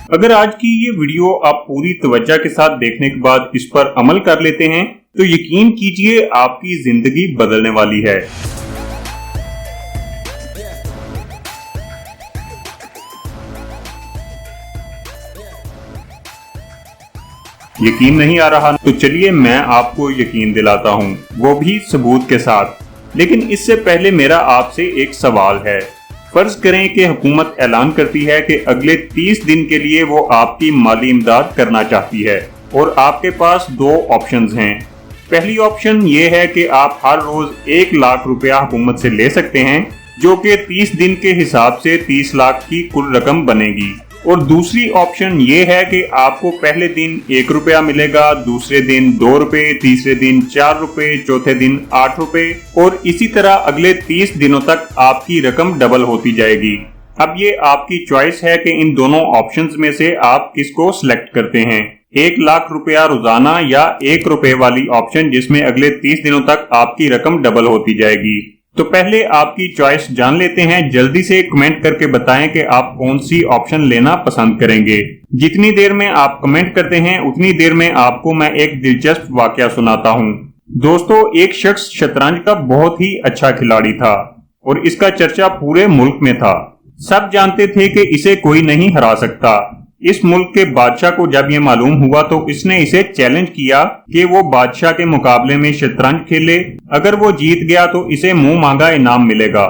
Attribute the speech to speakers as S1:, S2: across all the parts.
S1: अगर आज की ये वीडियो आप पूरी तवज्जो के साथ देखने के बाद इस पर अमल कर लेते हैं तो यकीन कीजिए आपकी जिंदगी बदलने वाली है। यकीन नहीं आ रहा तो चलिए मैं आपको यकीन दिलाता हूँ, वो भी सबूत के साथ। लेकिन इससे पहले मेरा आपसे एक सवाल है। फर्ज करें कि हुकूमत ऐलान करती है कि अगले 30 दिन के लिए वो आपकी माली इमदाद करना चाहती है और आपके पास दो ऑप्शंस हैं। पहली ऑप्शन ये है कि आप हर रोज 1 लाख रुपया हुकूमत से ले सकते हैं, जो कि 30 दिन के हिसाब से 30 लाख की कुल रकम बनेगी। और दूसरी ऑप्शन ये है कि आपको पहले दिन 1 रुपया मिलेगा, दूसरे दिन 2 रुपए, तीसरे दिन 4 रुपए, चौथे दिन 8 रुपए और इसी तरह अगले 30 दिनों तक आपकी रकम डबल होती जाएगी। अब ये आपकी चॉइस है कि इन दोनों ऑप्शंस में से आप किसको सिलेक्ट करते हैं, 1 लाख रुपया रोजाना या 1 रुपए वाली ऑप्शन जिसमें अगले 30 दिनों तक आपकी रकम डबल होती जाएगी। तो पहले आपकी चॉइस जान लेते हैं। जल्दी से कमेंट करके बताएं कि आप कौन सी ऑप्शन लेना पसंद करेंगे। जितनी देर में आप कमेंट करते हैं उतनी देर में आपको मैं एक दिलचस्प वाकया सुनाता हूं। दोस्तों, एक शख्स शतरंज का बहुत ही अच्छा खिलाड़ी था और इसका चर्चा पूरे मुल्क में था। सब जानते थे कि इसे कोई नहीं हरा सकता। इस मुल्क के बादशाह को जब यह मालूम हुआ तो इसने इसे चैलेंज किया कि वो बादशाह के मुकाबले में शतरंज खेले। अगर वो जीत गया तो इसे मुंह मांगा इनाम मिलेगा।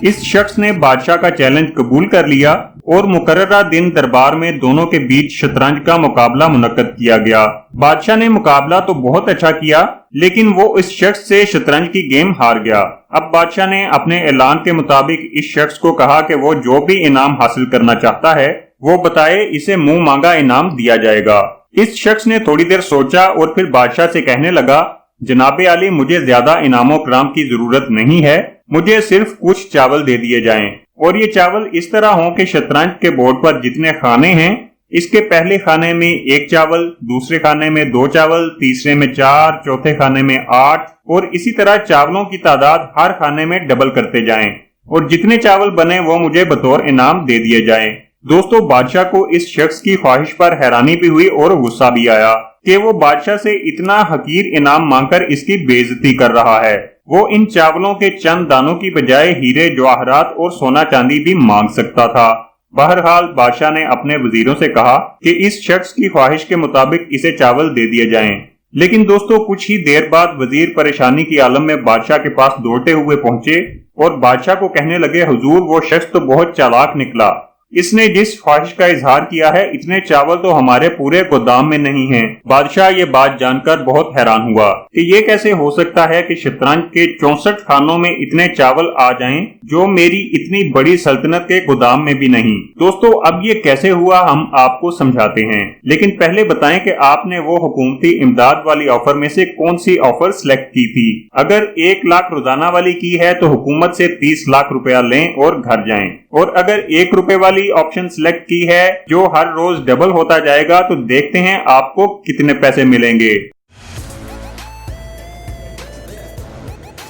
S1: इस शख्स ने बादशाह का चैलेंज कबूल कर लिया और मुकर्ररा दिन दरबार में दोनों के बीच शतरंज का मुकाबला मुनक्कद किया गया। बादशाह ने मुकाबला तो बहुत अच्छा किया, लेकिन वो इस शख्स से शतरंज की गेम हार गया। अब बादशाह ने अपने ऐलान के मुताबिक इस शख्स को कहा कि वो जो भी इनाम हासिल करना चाहता है वो बताए, इसे मुंह मांगा इनाम दिया जाएगा। इस शख्स ने थोड़ी देर सोचा और फिर बादशाह से कहने लगा, जनाबे आली, मुझे ज्यादा इनामों कराम की जरूरत नहीं है, मुझे सिर्फ कुछ चावल दे दिए जाएं और ये चावल इस तरह हों कि शतरंज के बोर्ड पर जितने खाने हैं इसके पहले खाने में 1 चावल, दूसरे खाने में 2 चावल, तीसरे में 4, चौथे खाने में 8 और इसी तरह चावलों की तादाद हर खाने में डबल करते जाएं और जितने चावल बने वो मुझे बतौर इनाम दे दिए जाएं। दोस्तों, बादशाह को इस शख्स की ख्वाहिश पर हैरानी भी हुई और गुस्सा भी आया कि वो बादशाह से इतना हकीर इनाम मांगकर इसकी बेइज्जती कर रहा है। वो इन चावलों के चंद दानों की बजाय हीरे, जवाहरात और सोना चांदी भी मांग सकता था। बहरहाल बादशाह ने अपने वजीरों से कहा कि इस शख्स की ख्वाहिश के मुताबिक इसे चावल दे दिए जाएं। लेकिन दोस्तों, कुछ ही देर बाद वजीर परेशानी की आलम में बादशाह के पास दौड़ते हुए पहुंचे और बादशाह को कहने लगे, हुजूर, वो शख्स तो बहुत चालाक निकला। इसने जिस ख्वाहिश का इजहार किया है, इतने चावल तो हमारे पूरे गोदाम में नहीं हैं। बादशाह ये बात जानकर बहुत हैरान हुआ कि ये कैसे हो सकता है कि शतरंज के 64 खानों में इतने चावल आ जाएं, जो मेरी इतनी बड़ी सल्तनत के गोदाम में भी नहीं। दोस्तों, अब ये कैसे हुआ हम आपको समझाते हैं, लेकिन पहले बताएं कि आपने वो हुकूमती इमदाद वाली ऑफर में से कौन सी ऑफर सिलेक्ट की थी। अगर 1 लाख रोजाना वाली की है तो हुकूमत से 30 लाख रुपया लें और घर जाएं, और अगर 1 रुपए वाली ऑप्शन सिलेक्ट की है जो हर रोज डबल होता जाएगा तो देखते हैं आपको कितने पैसे मिलेंगे।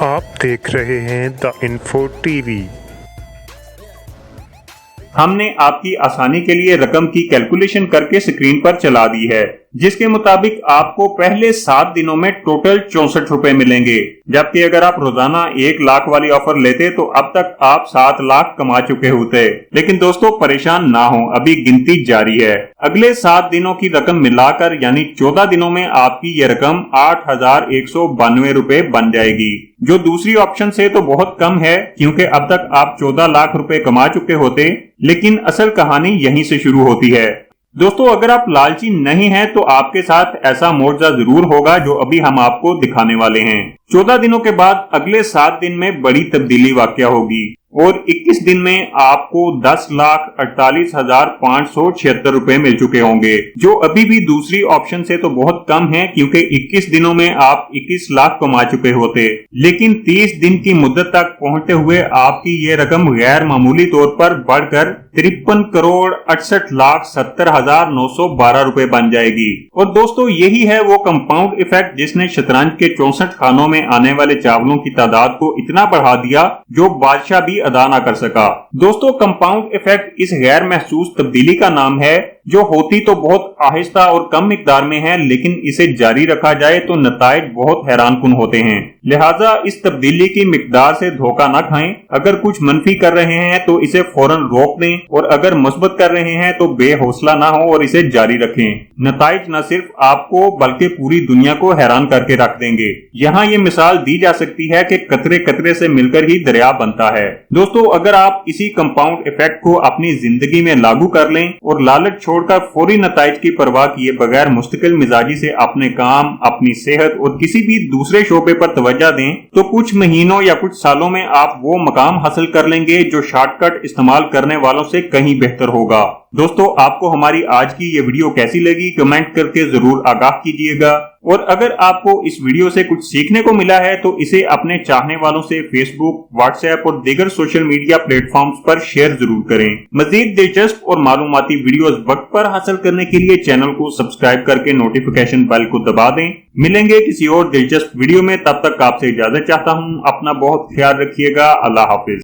S2: आप देख रहे हैं द इन्फो टीवी।
S1: हमने आपकी आसानी के लिए रकम की कैलकुलेशन करके स्क्रीन पर चला दी है, जिसके मुताबिक आपको पहले 7 दिनों में टोटल 64 रुपए मिलेंगे, जबकि अगर आप रोजाना 1 लाख वाली ऑफर लेते तो अब तक आप 7 लाख कमा चुके होते। लेकिन दोस्तों, परेशान ना हो, अभी गिनती जारी है। अगले 7 दिनों की रकम मिलाकर यानी 14 दिनों में आपकी ये रकम 8,192 रुपए बन जाएगी, जो दूसरी ऑप्शन से तो बहुत कम है, क्योंकि अब तक आप 14 लाख रुपए कमा चुके होते। लेकिन असल कहानी यहीं से शुरू होती है। दोस्तों, अगर आप लालची नहीं हैं तो आपके साथ ऐसा मोर्चा जरूर होगा जो अभी हम आपको दिखाने वाले हैं। 14 दिनों के बाद अगले 7 दिन में बड़ी तब्दीली वाकया होगी और 21 दिन में आपको 10,48,576 रुपए मिल चुके होंगे, जो अभी भी दूसरी ऑप्शन से तो बहुत कम है, क्योंकि 21 दिनों में आप 21 लाख कमा चुके होते। लेकिन 30 दिन की मुद्दत तक पहुंचते हुए आपकी ये रकम गैर मामूली तौर पर बढ़कर 53,68,70,912 रुपए बन जाएगी। और दोस्तों यही है वो कंपाउंड इफेक्ट जिसने शतरंज के 64 खानों में आने वाले चावलों की तादाद को इतना बढ़ा दिया जो बादशाह भी अदा न कर सका। दोस्तों कंपाउंड इफेक्ट इस गैर महसूस तब्दीली का नाम है जो होती तो बहुत आहिस्ता और कम मिकदार में है, लेकिन इसे जारी रखा जाए तो नताइज बहुत हैरानकुन होते हैं। लिहाजा इस तब्दीली की मिकदार से धोखा न खाएं। अगर कुछ मनफी कर रहे हैं तो इसे फौरन रोक दें, और अगर मुस्बत कर रहे हैं तो बेहौसला ना हो और इसे जारी रखें। नताइज न सिर्फ आपको बल्कि पूरी दुनिया को हैरान करके रख देंगे। यहाँ ये मिसाल दी जा सकती है कि कतरे कतरे से मिलकर ही दरिया बनता है। दोस्तों अगर आप इसी कंपाउंड इफेक्ट को अपनी जिंदगी में लागू कर लें और लालच छोड़कर फौरी नताइज की परवाह किए बगैर मुस्तकिल मिजाजी से अपने काम, अपनी सेहत और किसी भी दूसरे शोबे पर तवज्जो दें, तो कुछ महीनों या कुछ सालों में आप वो मकाम हासिल कर लेंगे जो शॉर्टकट इस्तेमाल करने वालों से कहीं बेहतर होगा। दोस्तों आपको हमारी आज की ये वीडियो कैसी लगी कमेंट करके जरूर आगाह कीजिएगा, और अगर आपको इस वीडियो से कुछ सीखने को मिला है तो इसे अपने चाहने वालों से फेसबुक, व्हाट्सएप और दीगर सोशल मीडिया प्लेटफॉर्म्स पर शेयर जरूर करें। मजीद दिलचस्प और मालूमाती वीडियोस वक्त पर हासिल करने के लिए चैनल को सब्सक्राइब करके नोटिफिकेशन बेल को दबा दें। मिलेंगे किसी और दिलचस्प वीडियो में, तब तक आपसे इजाजत चाहता हूँ। अपना बहुत ख्याल रखिएगा। अल्लाह हाफिज।